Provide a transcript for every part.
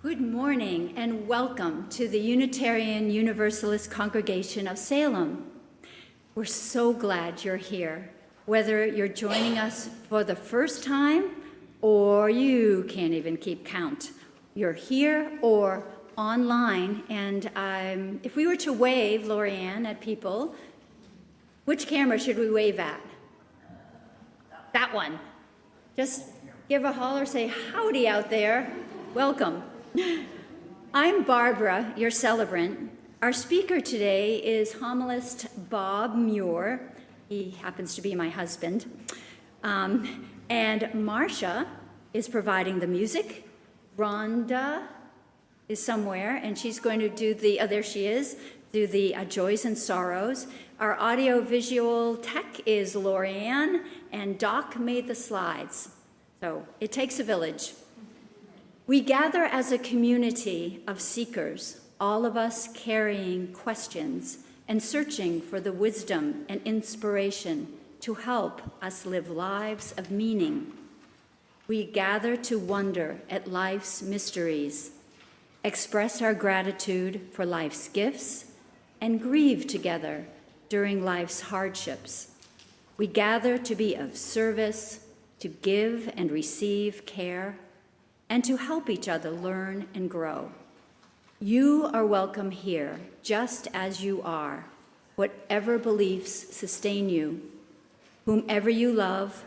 Good morning and welcome to the Unitarian Universalist Congregation of Salem. We're so glad you're here, whether you're joining us for the first time or you can't even keep count. You're here or online, and if we were to wave, Lorianne, at people, which camera should we wave at? That one. Just give a holler, say howdy out there. Welcome. I'm Barbara, your celebrant. Our speaker today is homilist Bob Muir. He happens to be my husband. And Marcia is providing the music. Rhonda is somewhere, and she's going to do there she is, do the joys and sorrows. Our audio-visual tech is Lorianne, and Doc made the slides. So it takes a village. We gather as a community of seekers, all of us carrying questions and searching for the wisdom and inspiration to help us live lives of meaning. We gather to wonder at life's mysteries, express our gratitude for life's gifts, and grieve together during life's hardships. We gather to be of service, to give and receive care, and to help each other learn and grow. You are welcome here, just as you are, whatever beliefs sustain you, whomever you love,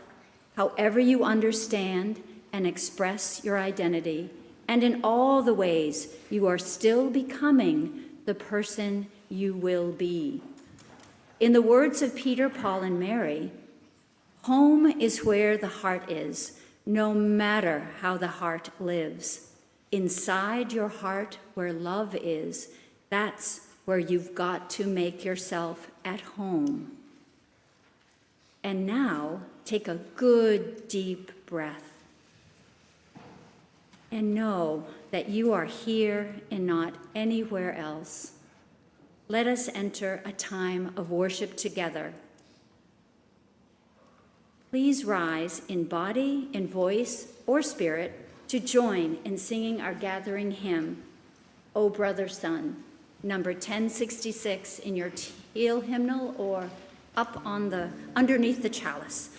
however you understand and express your identity, and in all the ways you are still becoming the person you will be. In the words of Peter, Paul, and Mary, home is where the heart is, no matter how the heart lives. Inside your heart where love is, that's where you've got to make yourself at home. And now, take a good deep breath. And know that you are here and not anywhere else. Let us enter a time of worship together. Please rise in body, in voice, or spirit to join in singing our gathering hymn, O Brother Sun, number 1066 in your teal hymnal or up on underneath the chalice.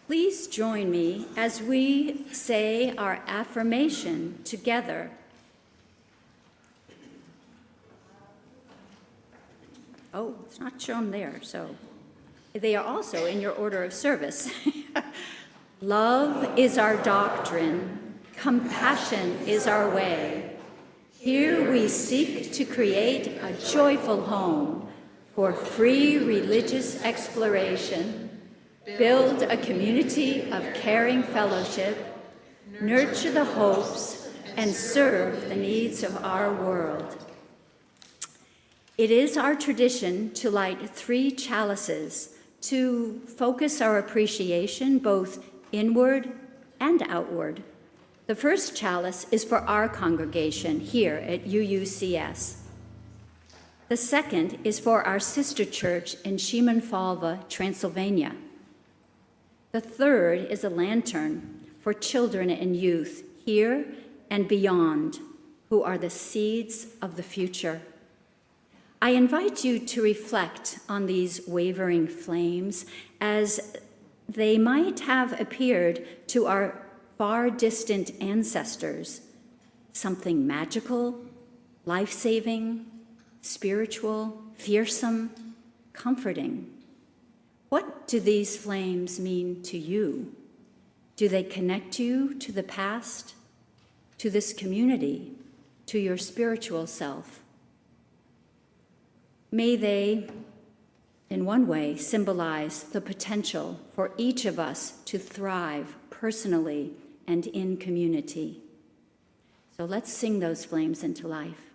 Please join me as we say our affirmation together. Oh, it's not shown there, so they are also in your order of service. Love is our doctrine, compassion is our way. Here we seek to create a joyful home for free religious exploration, build a community of caring fellowship, nurture the hopes, and serve the needs of our world. It is our tradition to light 3 chalices to focus our appreciation both inward and outward. The first chalice is for our congregation here at UUCS. The second is for our sister church in Szymanfalva, Transylvania. The third is a lantern for children and youth here and beyond, who are the seeds of the future. I invite you to reflect on these wavering flames as they might have appeared to our far distant ancestors, something magical, life-saving, spiritual, fearsome, comforting. What do these flames mean to you? Do they connect you to the past, to this community, to your spiritual self? May they, in one way, symbolize the potential for each of us to thrive personally and in community. So let's sing those flames into life.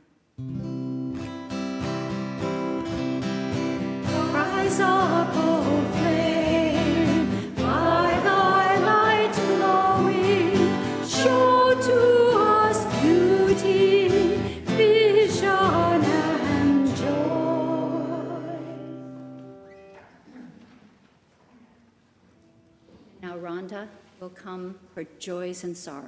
Rise up, O flame, by thy light glowing, show to us beauty, vision, and joy. Now Rhonda will come for joys and sorrows.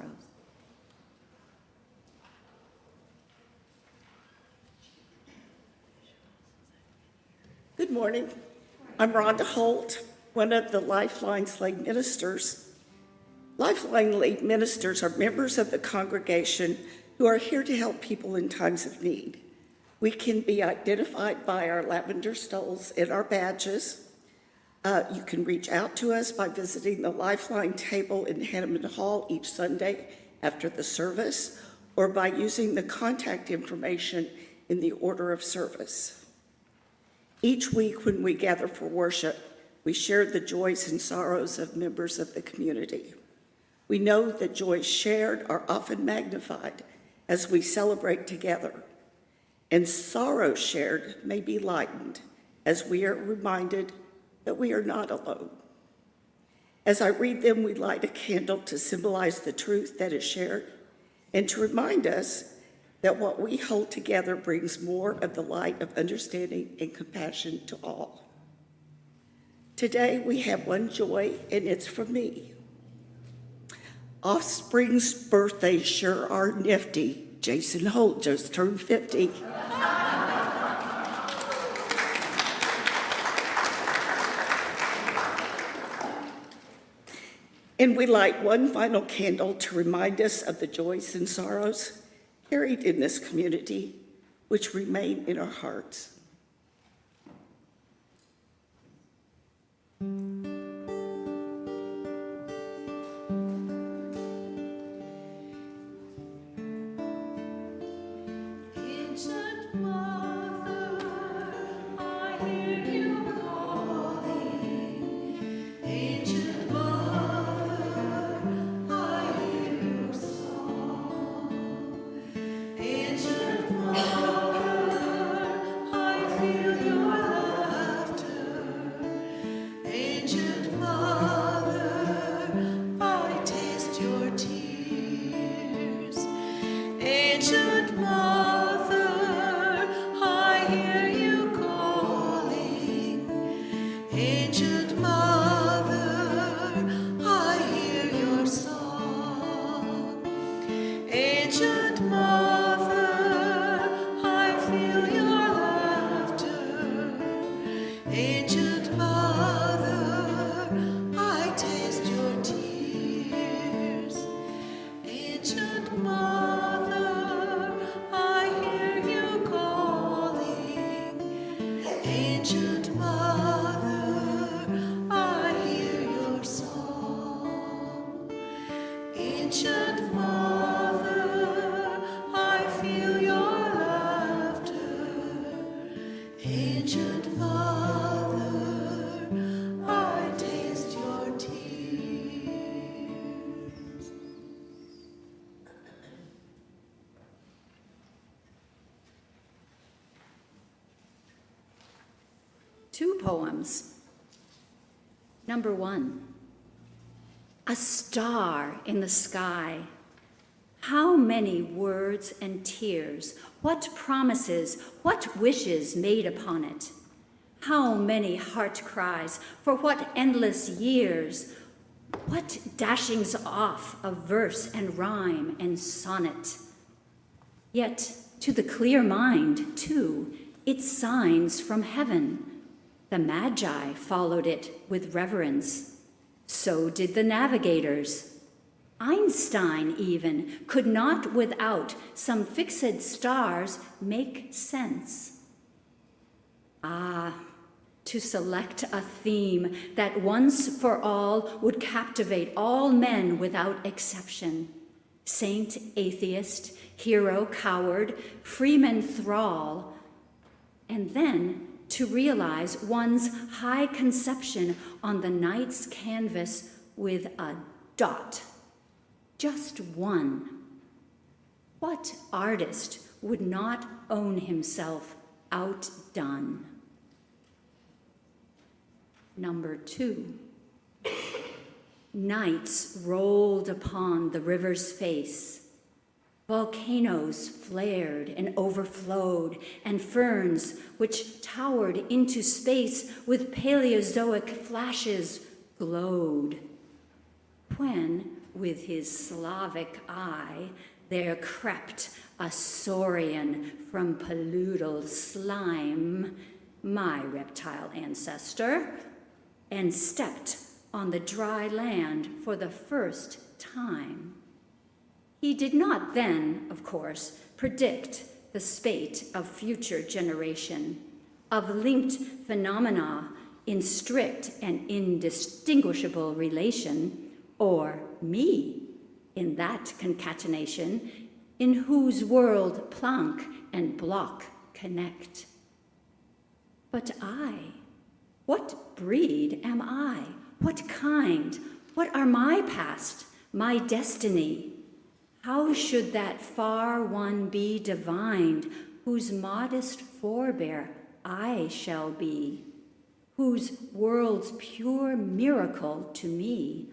Good morning. I'm Rhonda Holt, one of the Lifeline's lay ministers. Lifeline lay ministers are members of the congregation who are here to help people in times of need. We can be identified by our lavender stoles and our badges. You can reach out to us by visiting the Lifeline table in Hanneman Hall each Sunday after the service, or by using the contact information in the order of service. Each week when we gather for worship, we share the joys and sorrows of members of the community. We know that joys shared are often magnified as we celebrate together, and sorrows shared may be lightened as we are reminded that we are not alone. As I read them, we light a candle to symbolize the truth that is shared and to remind us that what we hold together brings more of the light of understanding and compassion to all. Today we have one joy, and it's from me. Offspring's birthdays sure are nifty. Jason Holt just turned 50. And we light one final candle to remind us of the joys and sorrows carried in this community, which remain in our hearts. Ancient Mother, 2 poems. Number 1, a star in the sky. How many words and tears, what promises, what wishes made upon it. How many heart cries, for what endless years, what dashings off of verse and rhyme and sonnet. Yet to the clear mind, too, it signs from heaven. The Magi followed it with reverence. So did the navigators. Einstein even could not without some fixed stars make sense. Ah, to select a theme that once for all would captivate all men without exception. Saint, atheist, hero, coward, freeman, thrall, and then to realize one's high conception on the night's canvas with a dot, just one. What artist would not own himself outdone? Number 2, nights rolled upon the river's face. Volcanoes flared and overflowed, and ferns, which towered into space with Paleozoic flashes, glowed. When, with his Slavic eye, there crept a saurian from paludal slime, my reptile ancestor, and stepped on the dry land for the first time. He did not then, of course, predict the spate of future generation, of linked phenomena in strict and indistinguishable relation, or me in that concatenation in whose world Planck and Bloch connect. But I, what breed am I? What kind? What are my past, my destiny? How should that far one be divined, whose modest forebear I shall be, whose world's pure miracle to me,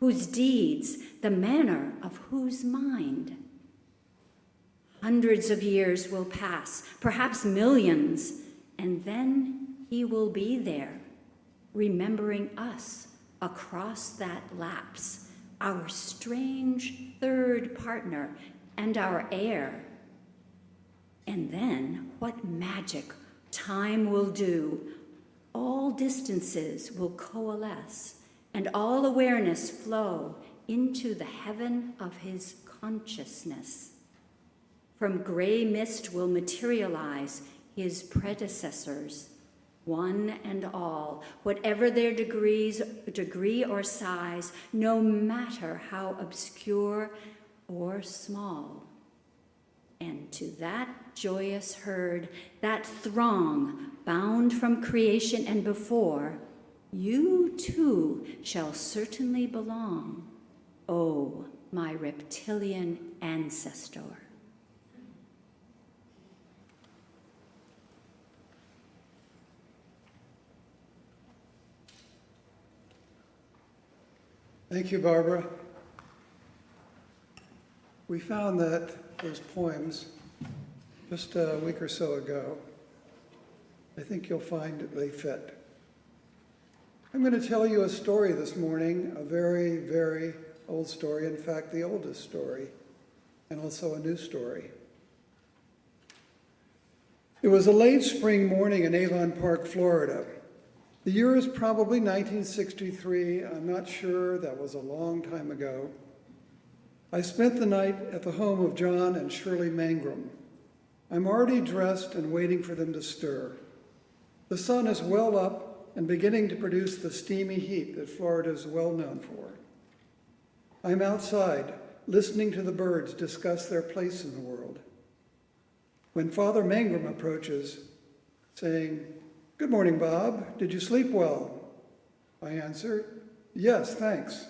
whose deeds the manner of whose mind? Hundreds of years will pass, perhaps millions, and then he will be there, remembering us across that lapse, our strange third partner and our heir. And then what magic time will do. All distances will coalesce and all awareness flow into the heaven of his consciousness. From gray mist will materialize his predecessors, one and all, whatever their degree or size, no matter how obscure or small. And to that joyous herd, that throng bound from creation and before, you too shall certainly belong, O my reptilian ancestor. Thank you, Barbara. We found that those poems just a week or so ago. I think you'll find that they fit. I'm going to tell you a story this morning, a very, very old story, in fact, the oldest story, and also a new story. It was a late spring morning in Avon Park, Florida. The year is probably 1963. I'm not sure. That was a long time ago. I spent the night at the home of John and Shirley Mangrum. I'm already dressed and waiting for them to stir. The sun is well up and beginning to produce the steamy heat that Florida is well known for. I'm outside, listening to the birds discuss their place in the world, when Father Mangrum approaches, saying, "Good morning, Bob. Did you sleep well?" I answer, "Yes, thanks."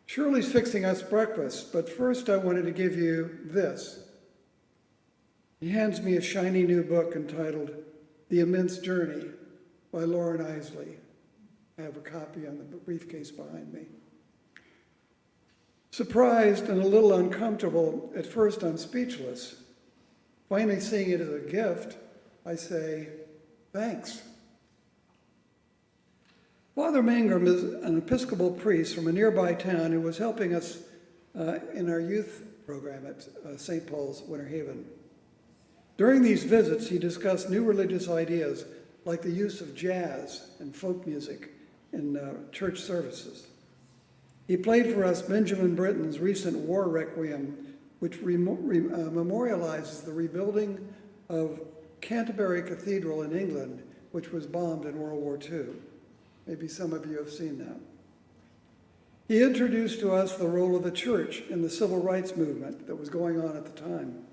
"Shirley's fixing us breakfast, but first I wanted to give you this." He hands me a shiny new book entitled The Immense Journey, by Lauren Isley. I have a copy on the briefcase behind me. Surprised and a little uncomfortable, at first I'm speechless. Finally seeing it as a gift, I say, thanks. Father Mangrum is an Episcopal priest from a nearby town who was helping us in our youth program at St. Paul's, Winter Haven. During these visits, he discussed new religious ideas like the use of jazz and folk music in church services. He played for us Benjamin Britten's recent war requiem, which memorializes the rebuilding of Canterbury Cathedral in England, which was bombed in World War II. Maybe some of you have seen that. He introduced to us the role of the church in the civil rights movement that was going on at the time,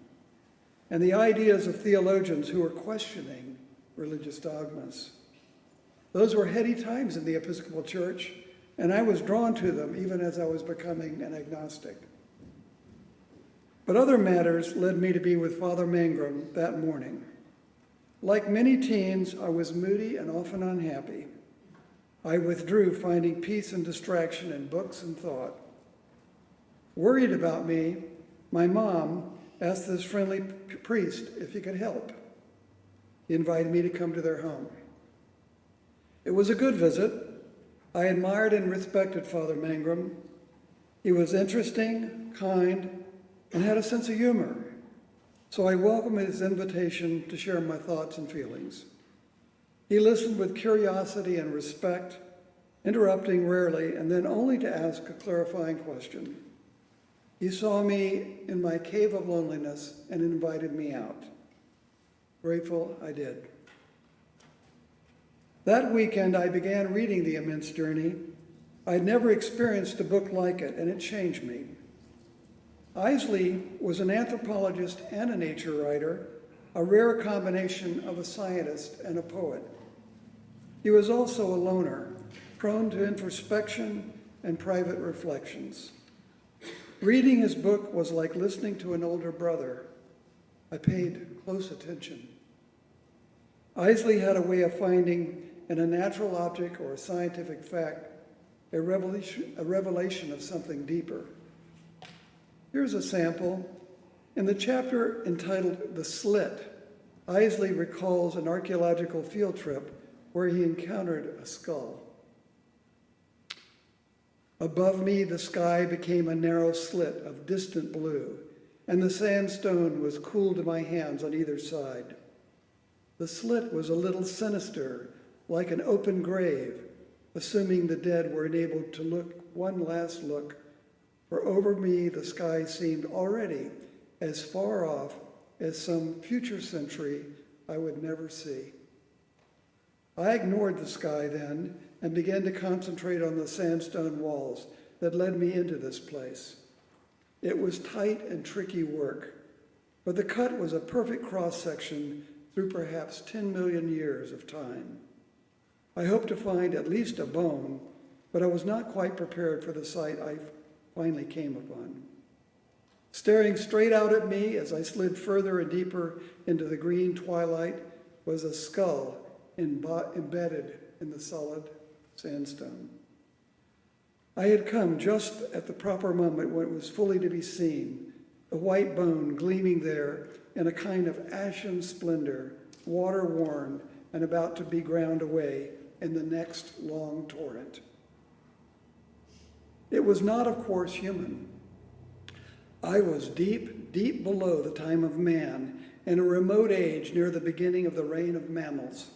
and the ideas of theologians who were questioning religious dogmas. Those were heady times in the Episcopal Church, and I was drawn to them even as I was becoming an agnostic. But other matters led me to be with Father Mangrum that morning. Like many teens, I was moody and often unhappy. I withdrew, finding peace and distraction in books and thought. Worried about me, my mom asked this friendly priest if he could help. He invited me to come to their home. It was a good visit. I admired and respected Father Mangrum. He was interesting, kind, and had a sense of humor. So I welcomed his invitation to share my thoughts and feelings. He listened with curiosity and respect, interrupting rarely, and then only to ask a clarifying question. He saw me in my cave of loneliness and invited me out. Grateful I did. That weekend, I began reading The Immense Journey. I'd never experienced a book like it, and it changed me. Isley was an anthropologist and a nature writer, a rare combination of a scientist and a poet. He was also a loner, prone to introspection and private reflections. Reading his book was like listening to an older brother. I paid close attention. Isley had a way of finding in a natural object or a scientific fact a revelation of something deeper. Here's a sample. In the chapter entitled The Slit, Isley recalls an archaeological field trip where he encountered a skull. Above me, the sky became a narrow slit of distant blue, and the sandstone was cool to my hands on either side. The slit was a little sinister, like an open grave, assuming the dead were enabled to look one last look, for over me the sky seemed already as far off as some future century I would never see. I ignored the sky then and began to concentrate on the sandstone walls that led me into this place. It was tight and tricky work, but the cut was a perfect cross-section through perhaps 10 million years of time. I hoped to find at least a bone, but I was not quite prepared for the sight I finally came upon. Staring straight out at me as I slid further and deeper into the green twilight was a skull embedded in the solid sandstone. I had come just at the proper moment when it was fully to be seen, a white bone gleaming there in a kind of ashen splendor, water-worn and about to be ground away in the next long torrent. It was not, of course, human. I was deep, deep below the time of man, in a remote age near the beginning of the reign of mammals.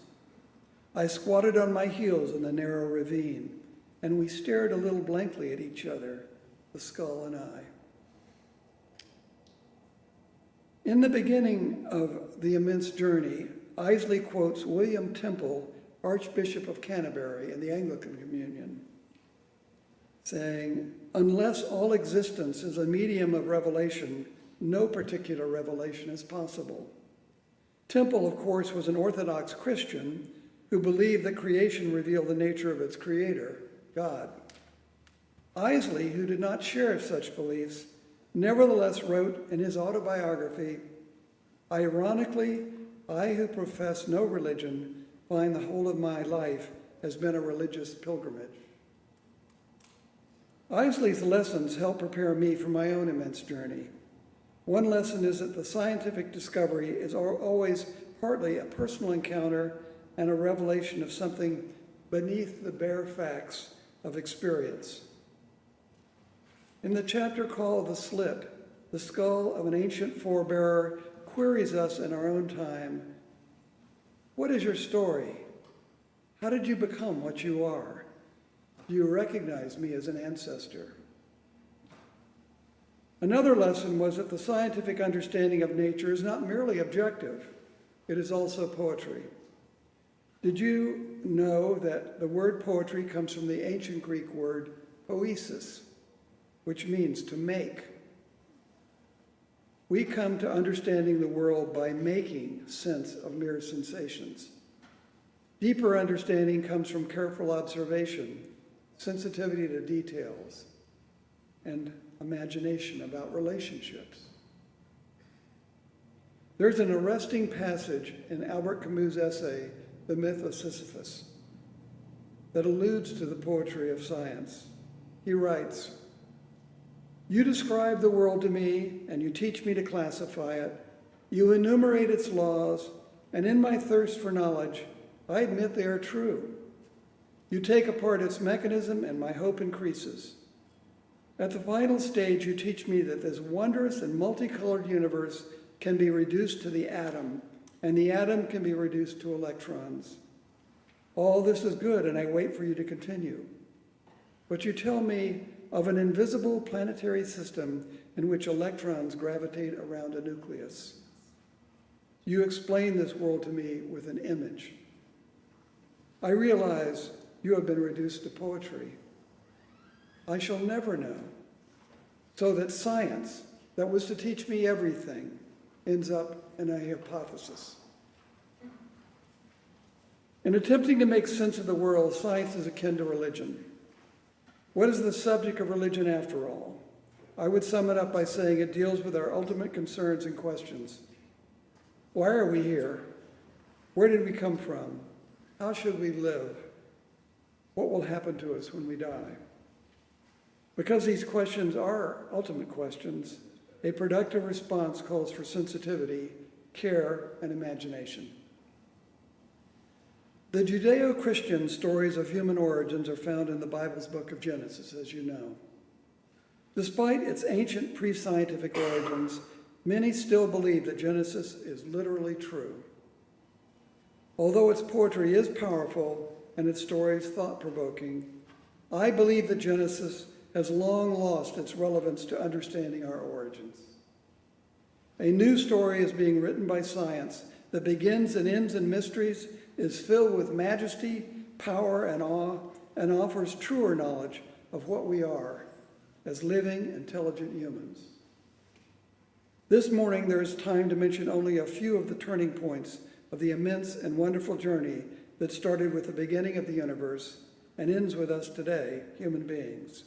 I squatted on my heels in the narrow ravine, and we stared a little blankly at each other, the skull and I. In the beginning of The Immense Journey, Isley quotes William Temple, Archbishop of Canterbury in the Anglican Communion, saying, "Unless all existence is a medium of revelation, no particular revelation is possible." Temple, of course, was an Orthodox Christian who believed that creation revealed the nature of its creator, God. Isley, who did not share such beliefs, nevertheless wrote in his autobiography, "Ironically, I who profess no religion find the whole of my life has been a religious pilgrimage. Ivesley's lessons help prepare me for my own immense journey. One lesson is that the scientific discovery is always partly a personal encounter and a revelation of something beneath the bare facts of experience. In the chapter called The Slit, the skull of an ancient forebearer queries us in our own time, what is your story? How did you become what you are? Do you recognize me as an ancestor? Another lesson was that the scientific understanding of nature is not merely objective, it is also poetry. Did you know that the word poetry comes from the ancient Greek word poesis, which means to make? We come to understanding the world by making sense of mere sensations. Deeper understanding comes from careful observation, sensitivity to details, and imagination about relationships. There's an arresting passage in Albert Camus' essay, The Myth of Sisyphus, that alludes to the poetry of science. He writes, "You describe the world to me, and you teach me to classify it. You enumerate its laws, and in my thirst for knowledge, I admit they are true. You take apart its mechanism, and my hope increases. At the final stage, you teach me that this wondrous and multicolored universe can be reduced to the atom, and the atom can be reduced to electrons. All this is good, and I wait for you to continue. But you tell me of an invisible planetary system in which electrons gravitate around a nucleus. You explain this world to me with an image. I realize you have been reduced to poetry. I shall never know, so that science, that was to teach me everything, ends up in a hypothesis." In attempting to make sense of the world, science is akin to religion. What is the subject of religion after all? I would sum it up by saying it deals with our ultimate concerns and questions. Why are we here? Where did we come from? How should we live? What will happen to us when we die? Because these questions are ultimate questions, a productive response calls for sensitivity, care, and imagination. The Judeo-Christian stories of human origins are found in the Bible's book of Genesis, as you know. Despite its ancient pre-scientific origins, many still believe that Genesis is literally true. Although its poetry is powerful and its stories thought-provoking, I believe that Genesis has long lost its relevance to understanding our origins. A new story is being written by science that begins and ends in mysteries, is filled with majesty, power, and awe, and offers truer knowledge of what we are as living, intelligent humans. This morning, there is time to mention only a few of the turning points of the immense and wonderful journey that started with the beginning of the universe and ends with us today, human beings.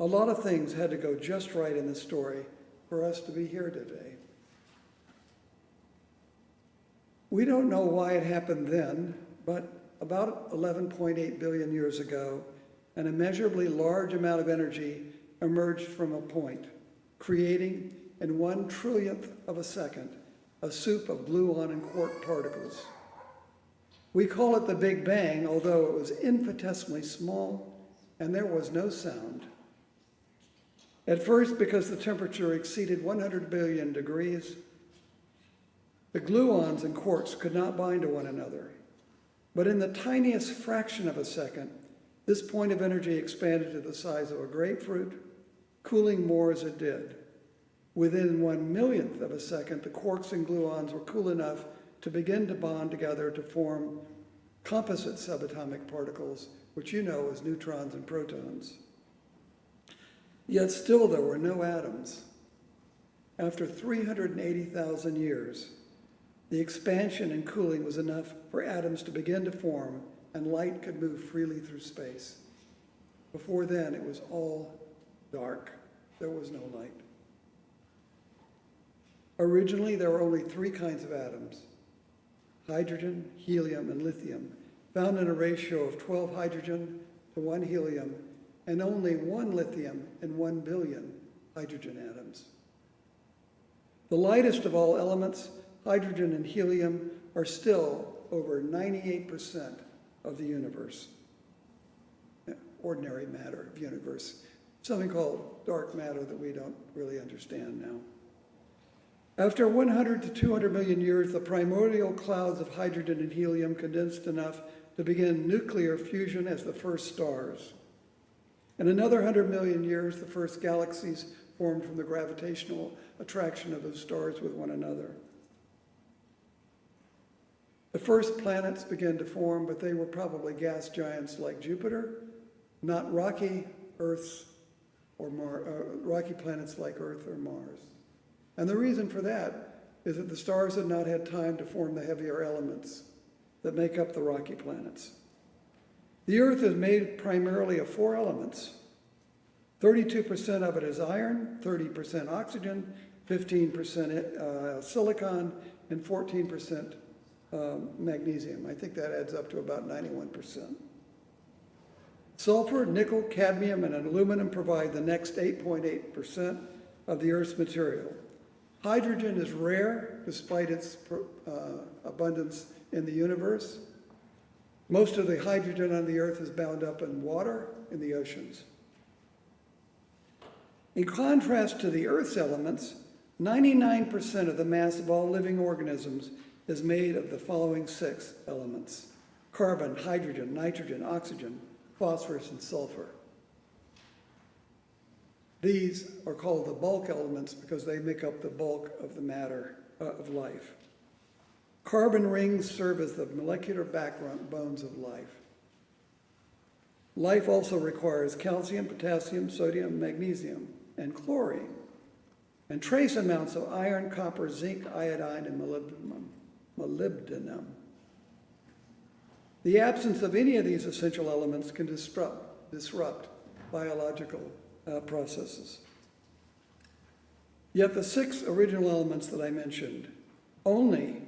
A lot of things had to go just right in this story for us to be here today. We don't know why it happened then, but about 11.8 billion years ago, an immeasurably large amount of energy emerged from a point, creating, in 1/1,000,000th of a second, a soup of gluon and quark particles. We call it the Big Bang, although it was infinitesimally small and there was no sound. At first, because the temperature exceeded 100 billion degrees, the gluons and quarks could not bind to one another. But in the tiniest fraction of a second, this point of energy expanded to the size of a grapefruit, cooling more as it did. Within 1/1,000,000th of a second, the quarks and gluons were cool enough to begin to bond together to form composite subatomic particles, which you know as neutrons and protons. Yet still there were no atoms. After 380,000 years, the expansion and cooling was enough for atoms to begin to form and light could move freely through space. Before then, it was all dark. There was no light. Originally, there were only 3 kinds of atoms: hydrogen, helium, and lithium, found in a ratio of 12 hydrogen to 1 helium, and only 1 lithium in 1 billion hydrogen atoms. The lightest of all elements, hydrogen and helium, are still over 98% of the universe, ordinary matter of universe, something called dark matter that we don't really understand now. After 100 to 200 million years, the primordial clouds of hydrogen and helium condensed enough to begin nuclear fusion as the first stars. In another 100 million years, the first galaxies formed from the gravitational attraction of those stars with one another. The first planets began to form, but they were probably gas giants like Jupiter, not rocky Earths or rocky planets like Earth or Mars. And the reason for that is that the stars had not had time to form the heavier elements that make up the rocky planets. The Earth is made primarily of 4 elements. 32% of it is iron, 30% oxygen, 15% silicon, and 14% magnesium. I think that adds up to about 91%. Sulfur, nickel, cadmium, and aluminum provide the next 8.8% of the Earth's material. Hydrogen is rare despite its abundance in the universe. Most of the hydrogen on the Earth is bound up in water in the oceans. In contrast to the Earth's elements, 99% of the mass of all living organisms is made of the following 6 elements: carbon, hydrogen, nitrogen, oxygen, phosphorus, and sulfur. These are called the bulk elements because they make up the bulk of the matter of life. Carbon rings serve as the molecular backbones of life. Life also requires calcium, potassium, sodium, magnesium, and chlorine, and trace amounts of iron, copper, zinc, iodine, and molybdenum. The absence of any of these essential elements can disrupt biological processes. Yet the 6 original elements that I mentioned, only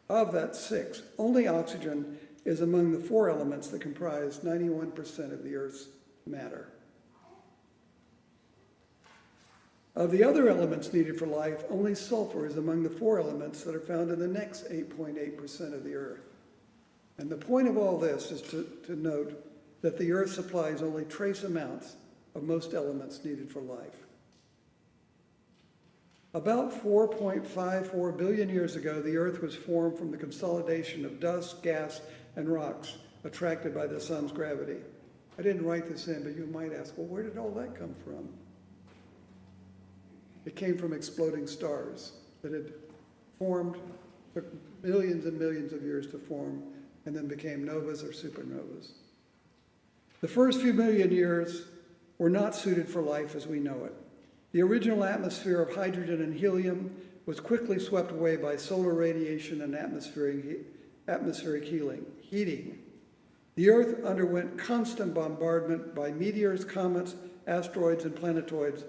of that 6, only oxygen is among the 4 elements that comprise 91% of the Earth's matter. Of the other elements needed for life, only sulfur is among the 4 elements that are found in the next 8.8% of the Earth. And the point of all this is to note that the Earth supplies only trace amounts of most elements needed for life. About 4.54 billion years ago, the Earth was formed from the consolidation of dust, gas, and rocks attracted by the sun's gravity. I didn't write this in, but you might ask, well, where did all that come from? It came from exploding stars that had formed, took millions and millions of years to form, and then became novas or supernovas. The first few million years were not suited for life as we know it. The original atmosphere of hydrogen and helium was quickly swept away by solar radiation and atmospheric heating. The Earth underwent constant bombardment by meteors, comets, asteroids, and planetoids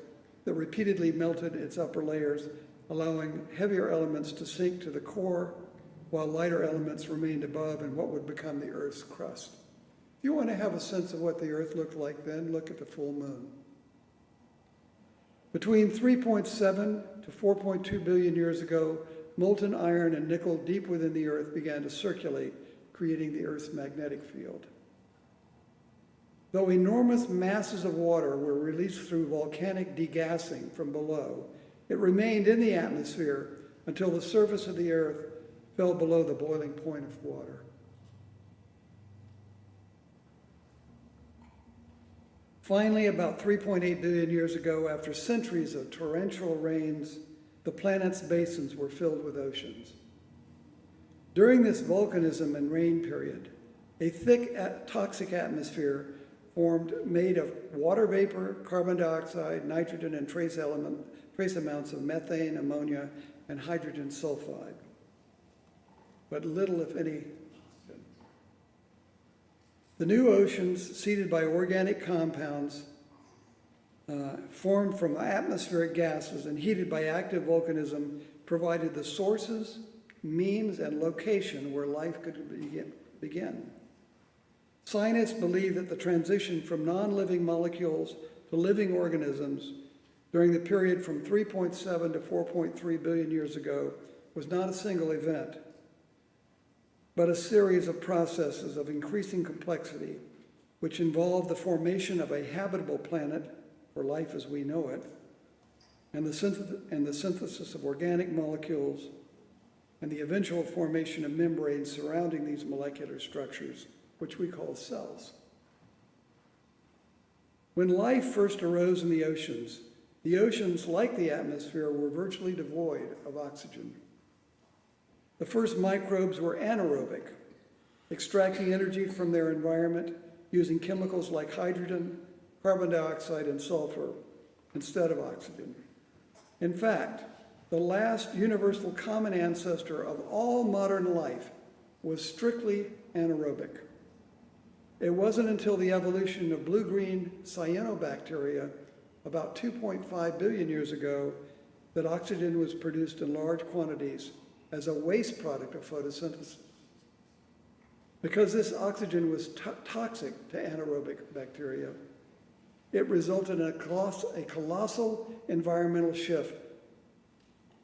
that repeatedly melted its upper layers, allowing heavier elements to sink to the core, while lighter elements remained above in what would become the Earth's crust. If you want to have a sense of what the Earth looked like then, look at the full moon. Between 3.7 to 4.2 billion years ago, molten iron and nickel deep within the Earth began to circulate, creating the Earth's magnetic field. Though enormous masses of water were released through volcanic degassing from below, it remained in the atmosphere until the surface of the Earth fell below the boiling point of water. Finally, about 3.8 billion years ago, after centuries of torrential rains, the planet's basins were filled with oceans. During this volcanism and rain period, a thick toxic atmosphere formed made of water vapor, carbon dioxide, nitrogen, and trace amounts of methane, ammonia, and hydrogen sulfide, but little, if any. The new oceans, seeded by organic compounds, formed from atmospheric gases and heated by active volcanism, provided the sources means, and location where life could begin. Scientists believe that the transition from non-living molecules to living organisms during the period from 3.7 to 4.3 billion years ago was not a single event, but a series of processes of increasing complexity, which involved the formation of a habitable planet for life as we know it, and the synthesis of organic molecules, and the eventual formation of membranes surrounding these molecular structures, which we call cells. When life first arose in the oceans, like the atmosphere, were virtually devoid of oxygen. The first microbes were anaerobic, extracting energy from their environment using chemicals like hydrogen, carbon dioxide, and sulfur instead of oxygen. In fact, the last universal common ancestor of all modern life was strictly anaerobic. It wasn't until the evolution of blue-green cyanobacteria about 2.5 billion years ago that oxygen was produced in large quantities as a waste product of photosynthesis. Because this oxygen was toxic to anaerobic bacteria, it resulted in a colossal environmental shift,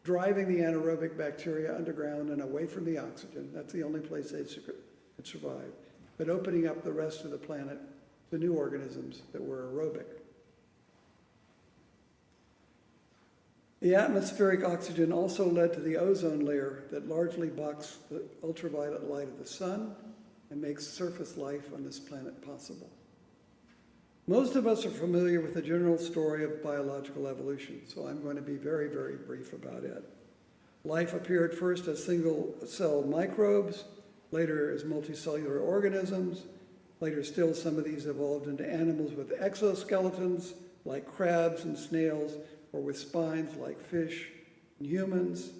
driving the anaerobic bacteria underground and away from the oxygen. That's the only place they could survive, but opening up the rest of the planet to new organisms that were aerobic. The atmospheric oxygen also led to the ozone layer that largely blocks the ultraviolet light of the sun and makes surface life on this planet possible. Most of us are familiar with the general story of biological evolution, so I'm going to be very, very brief about it. Life appeared first as single-celled microbes, later as multicellular organisms. Later still, some of these evolved into animals with exoskeletons, like crabs and snails, or with spines like fish and humans.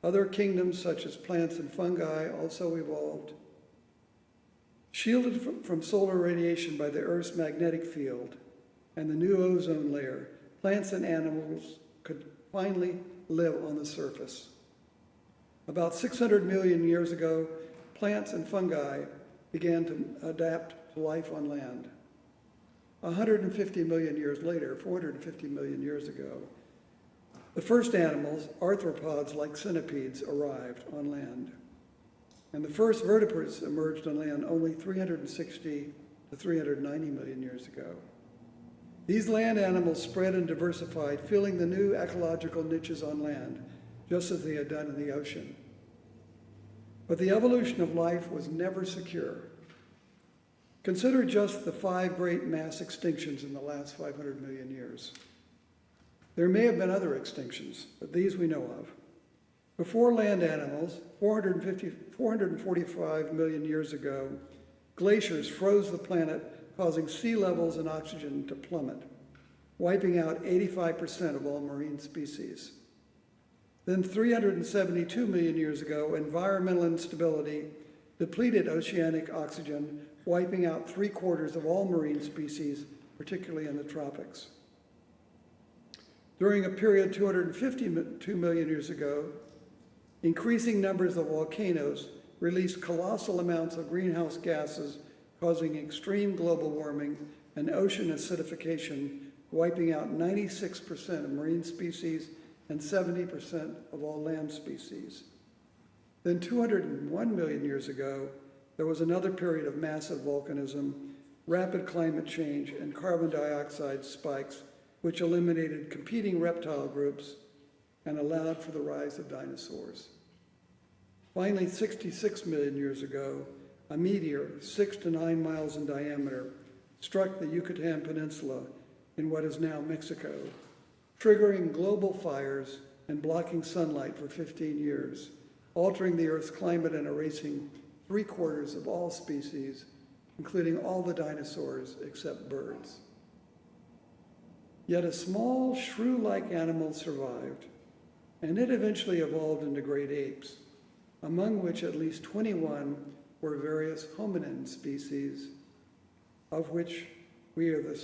Other kingdoms, such as plants and fungi, also evolved. Shielded from solar radiation by the Earth's magnetic field and the new ozone layer, plants and animals could finally live on the surface. About 600 million years ago, plants and fungi began to adapt to life on land. 150 million years later, 450 million years ago, the first animals, arthropods like centipedes, arrived on land. And the first vertebrates emerged on land only 360 to 390 million years ago. These land animals spread and diversified, filling the new ecological niches on land, just as they had done in the ocean. But the evolution of life was never secure. Consider just the 5 great mass extinctions in the last 500 million years. There may have been other extinctions, but these we know of. Before land animals, 445 million years ago, glaciers froze the planet, causing sea levels and oxygen to plummet, wiping out 85% of all marine species. Then 372 million years ago, environmental instability depleted oceanic oxygen, wiping out 3/4 of all marine species, particularly in the tropics. During a period 252 million years ago, increasing numbers of volcanoes released colossal amounts of greenhouse gases, causing extreme global warming and ocean acidification, wiping out 96% of marine species and 70% of all land species. Then 201 million years ago, there was another period of massive volcanism, rapid climate change, and carbon dioxide spikes, which eliminated competing reptile groups and allowed for the rise of dinosaurs. Finally, 66 million years ago, a meteor 6 to 9 miles in diameter struck the Yucatan Peninsula in what is now Mexico, triggering global fires and blocking sunlight for 15 years, altering the Earth's climate and erasing 3/4 of all species, including all the dinosaurs except birds. Yet a small shrew-like animal survived, and it eventually evolved into great apes, among which at least 21 were various hominin species, of which we are the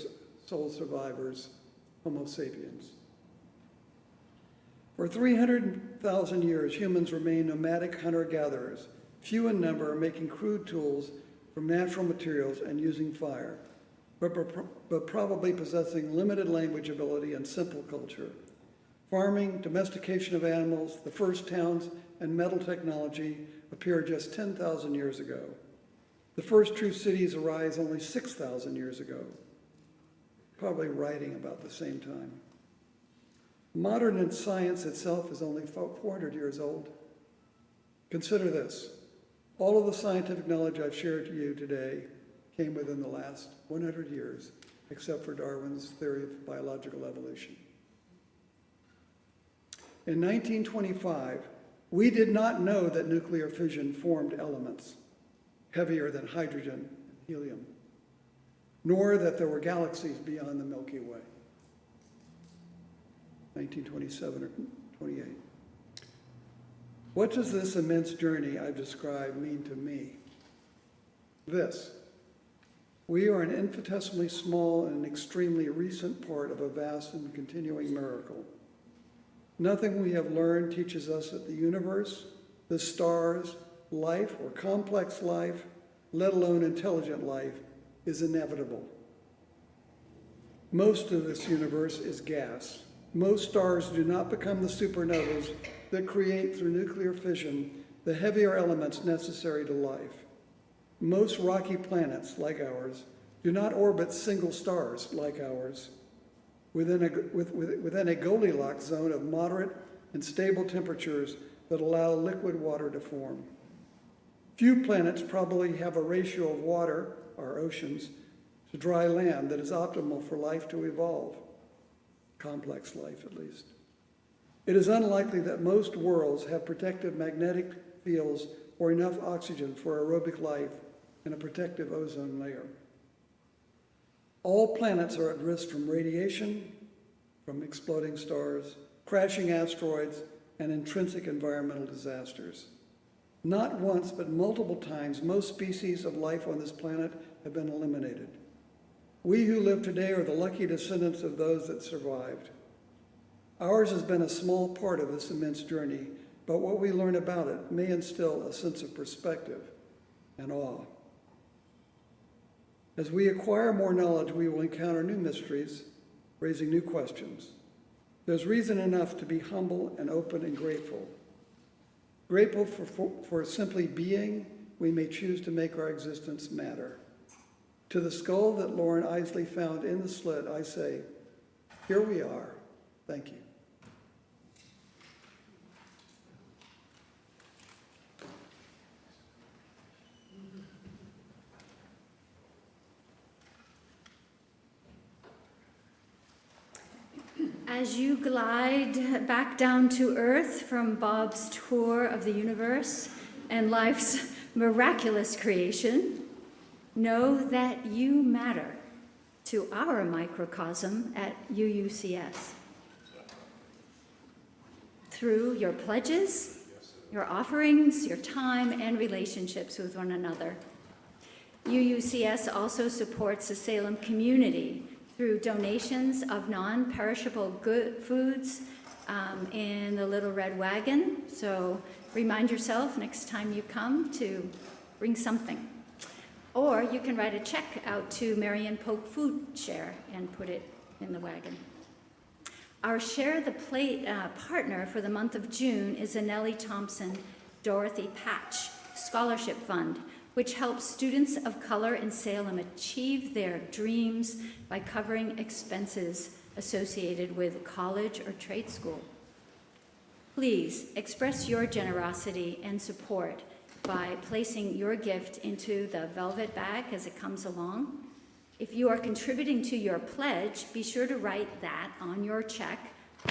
sole survivors, Homo sapiens. For 300,000 years, humans remained nomadic hunter-gatherers, few in number, making crude tools from natural materials and using fire, but probably possessing limited language ability and simple culture. Farming, domestication of animals, the first towns, and metal technology appeared just 10,000 years ago. The first true cities arise only 6,000 years ago, probably writing about the same time. Modern science itself is only 400 years old. Consider this. All of the scientific knowledge I've shared to you today came within the last 100 years, except for Darwin's theory of biological evolution. In 1925, we did not know that nuclear fission formed elements heavier than hydrogen and helium, nor that there were galaxies beyond the Milky Way. 1927 or 28. What does this immense journey I've described mean to me? This. We are an infinitesimally small and extremely recent part of a vast and continuing miracle. Nothing we have learned teaches us that the universe, the stars, life or complex life, let alone intelligent life, is inevitable. Most of this universe is gas. Most stars do not become the supernovas that create through nuclear fission the heavier elements necessary to life. Most rocky planets, like ours, do not orbit single stars like ours within a Goldilocks zone of moderate and stable temperatures that allow liquid water to form. Few planets probably have a ratio of water, our oceans, to dry land that is optimal for life to evolve. Complex life, at least. It is unlikely that most worlds have protective magnetic fields or enough oxygen for aerobic life and a protective ozone layer. All planets are at risk from radiation, from exploding stars, crashing asteroids, and intrinsic environmental disasters. Not once, but multiple times, most species of life on this planet have been eliminated. We who live today are the lucky descendants of those that survived. Ours has been a small part of this immense journey, but what we learn about it may instill a sense of perspective and awe. As we acquire more knowledge, we will encounter new mysteries, raising new questions. There's reason enough to be humble and open and grateful. Grateful for simply being, we may choose to make our existence matter. To the skull that Lauren Isley found in the slit, I say, here we are. Thank you. As you glide back down to Earth from Bob's tour of the universe and life's miraculous creation, know that you matter to our microcosm at UUCS. Through your pledges, your offerings, your time, and relationships with one another. UUCS also supports the Salem community through donations of non-perishable good foods in the Little Red Wagon. So remind yourself next time you come to bring something. Or you can write a check out to Marion Polk Food Share and put it in the wagon. Our Share the Plate partner for the month of June is the Nellie Thompson Dorothy Patch Scholarship Fund, which helps students of color in Salem achieve their dreams by covering expenses associated with college or trade school. Please express your generosity and support by placing your gift into the velvet bag as it comes along. If you are contributing to your pledge, be sure to write that on your check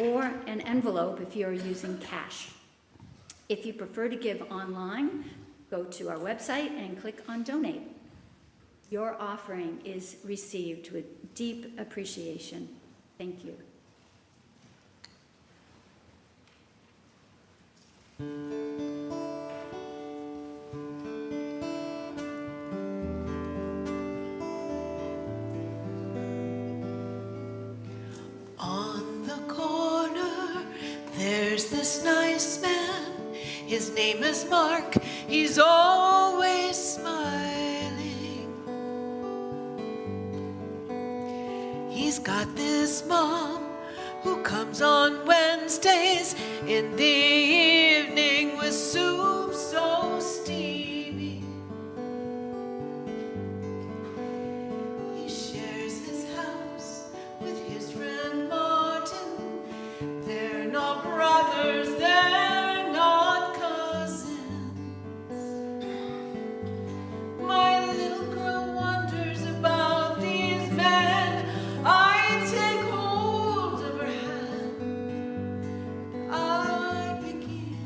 or an envelope if you are using cash. If you prefer to give online, go to our website and click on Donate. Your offering is received with deep appreciation. Thank you. On the corner, there's His name is Mark, he's always smiling. He's got this mom who comes on Wednesdays in the evening with soup so steamy. He shares his house with his friend Martin. They're not brothers, they're not cousins. My little girl wonders about these men. I take hold of her hand. I begin.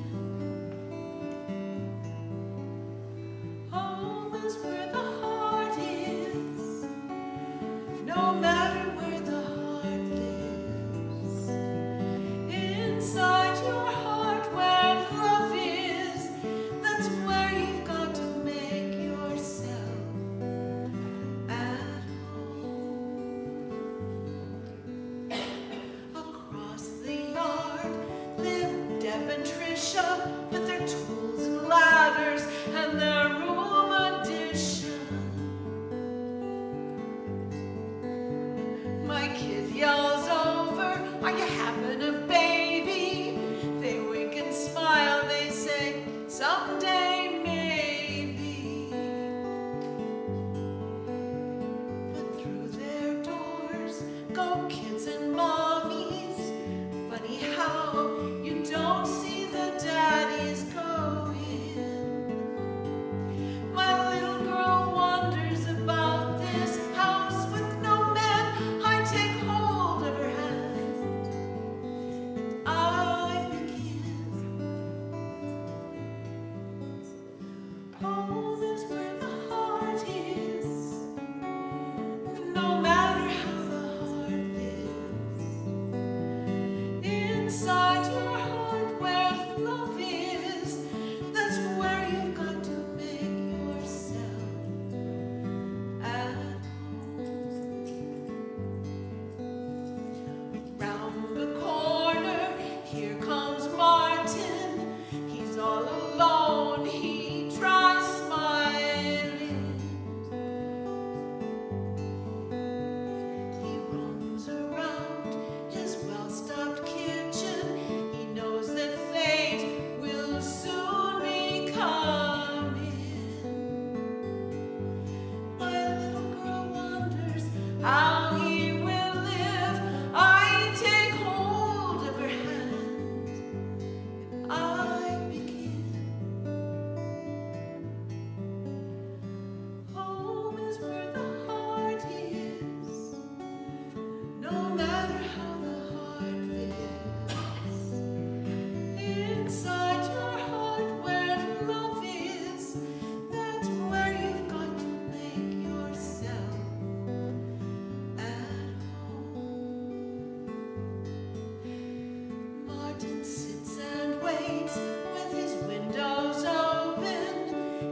Home is where the heart is, no matter where the heart lives. Inside your heart where love is, that's where you've got to make yourself at home. Across the yard live Deb and Tricia with their tools and ladders and their room addition. My kid yells over, "Are you having a baby?" They wink and smile, they say, "Someday maybe." But through their doors go kids and mommies. Funny how you don't see the daddies go in. My little girl wonders about this house with no men. I take hold of her hand. I begin. Home is where the heart is, no matter how the heart lives. Inside your heart where love is, that's where you've got to make yourself at home. Round the corner, here comes Martin. He's all alone, he tries smiling. He roams around his well-stocked kitchen. He knows that fate will soon be coming. My little girl wonders how he will live. I take hold of her hand. I begin. Home is where the heart is, no matter how the heart lives. Inside your heart where love is, that's where you've got to make yourself at home. Martin sits and waits with his windows open.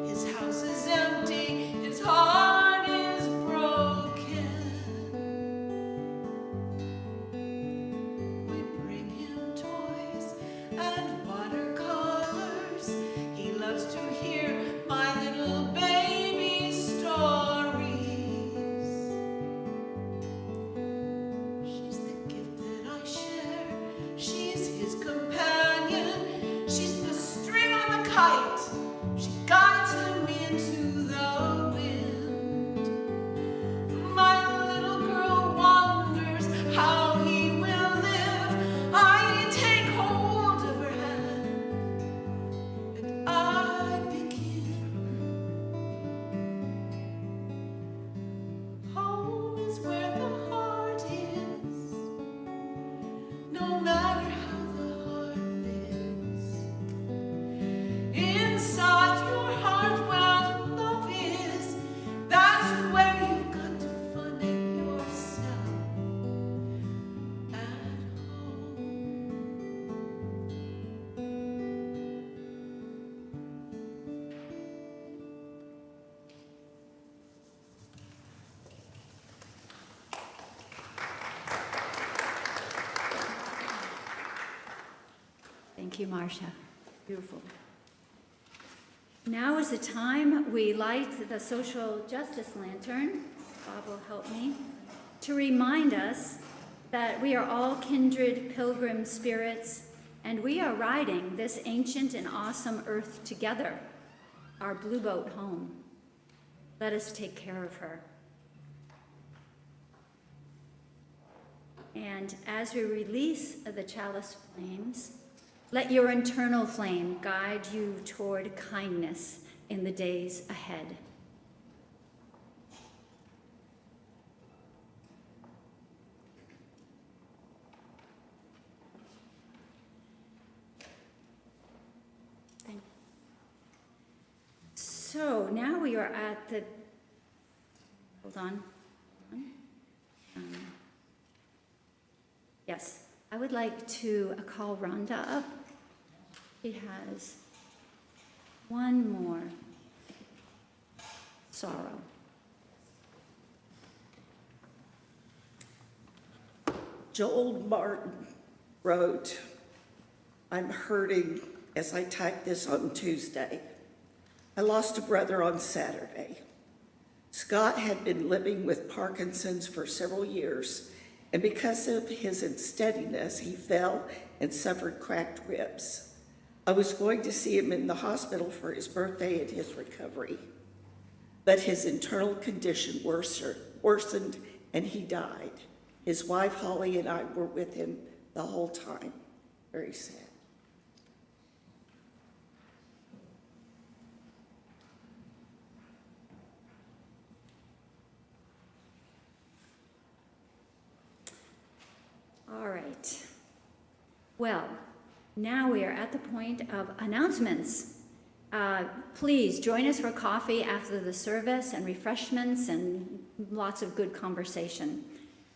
His house is empty, his heart is broken. We bring him toys and watercolors. He loves to hear my little baby stories. She's the gift that I share. She's his companion. She's the string on the kite. She guides him into the wind. My little girl wonders how he will live. I take hold of her hand and I begin. Home is where the heart is, no matter how the heart lives. Inside your heart where love is, that's where you've got to find yourself at home. Thank you, Marcia. Beautiful. Now is the time we light the social justice lantern, Bob will help me, to remind us that we are all kindred pilgrim spirits, and we are riding this ancient and awesome earth together, our blue boat home. Let us take care of her. And as we release the chalice flames, let your internal flame guide you toward kindness in the days ahead. So now we are at the, hold on. Yes, I would like to call Rhonda up. She has one more sorrow. Joel Martin wrote, "I'm hurting as I type this on Tuesday. I lost a brother on Saturday. Scott had been living with Parkinson's for several years, and because of his unsteadiness, he fell and suffered cracked ribs. I was going to see him in the hospital for his birthday and his recovery, but his internal condition worsened and he died. His wife, Holly, and I were with him the whole time." Very sad. All right. Well, now we are at the point of announcements. Please join us for coffee after the service and refreshments and lots of good conversation.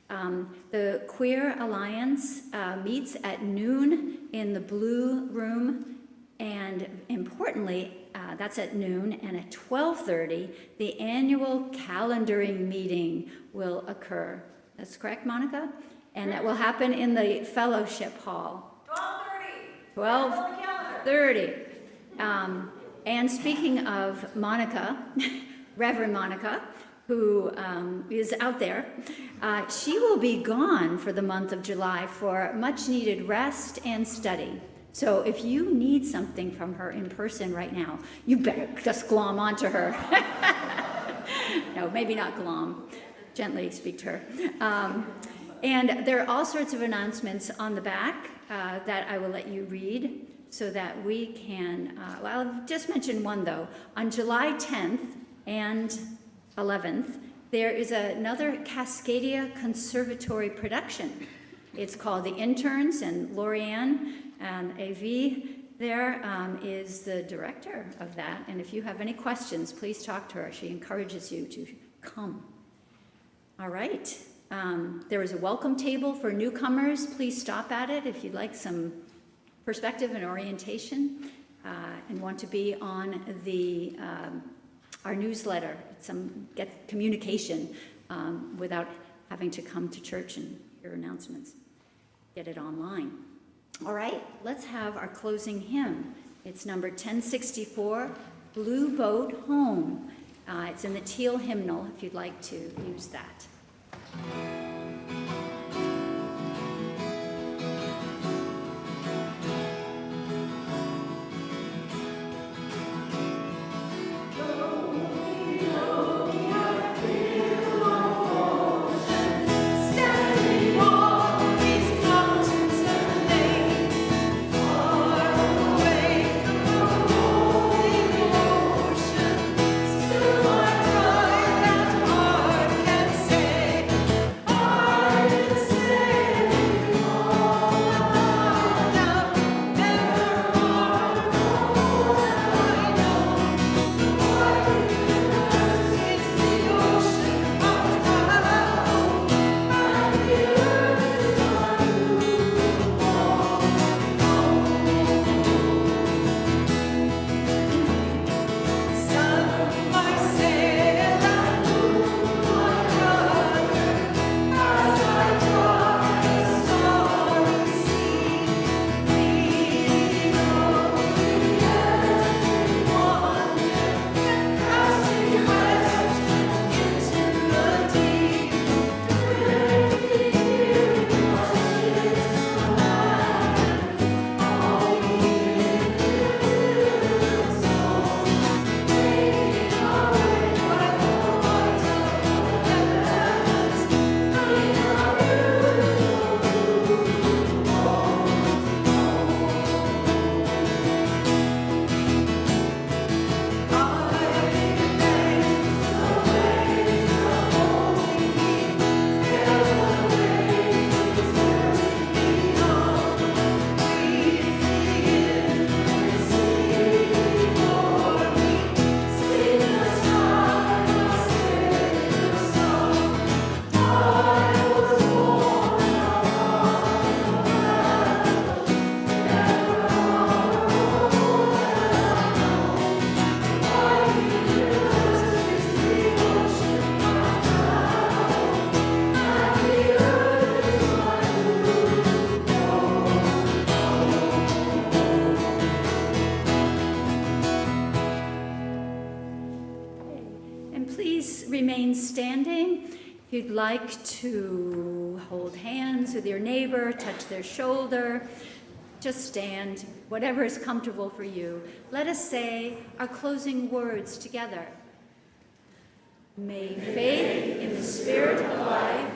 The Queer Alliance meets at noon in the blue room, and importantly, that's at noon, and at 12:30, the annual calendaring meeting will occur. That's correct, Monica? And that will happen in the fellowship hall. 12:30. And speaking of Monica, Reverend Monica, who is out there, she will be gone for the month of July for much needed rest and study. So if you need something from her in person right now, you better just glom onto her. No, maybe not glom. Gently speak to her. And there are all sorts of announcements on the back that I will let you read so that we can, well, I'll just mention one though. On July 10th and 11th, there is another Cascadia Conservatory production. It's called The Interns, and Lorianne and AV there is the director of that. And if you have any questions, please talk to her. She encourages you to come. All right. There is a welcome table for newcomers. Please stop at it if you'd like some perspective and orientation and want to be on the our newsletter, get communication without having to come to church and hear announcements. Get it online. All right, let's have our closing hymn. It's number 1064, Blue Boat Home. It's in the teal hymnal if you'd like to use that. Still I try that heart can say. remain standing. If you'd like to hold hands with your neighbor, touch their shoulder, just stand, whatever is comfortable for you. Let us say our closing words together. May faith in the Spirit of life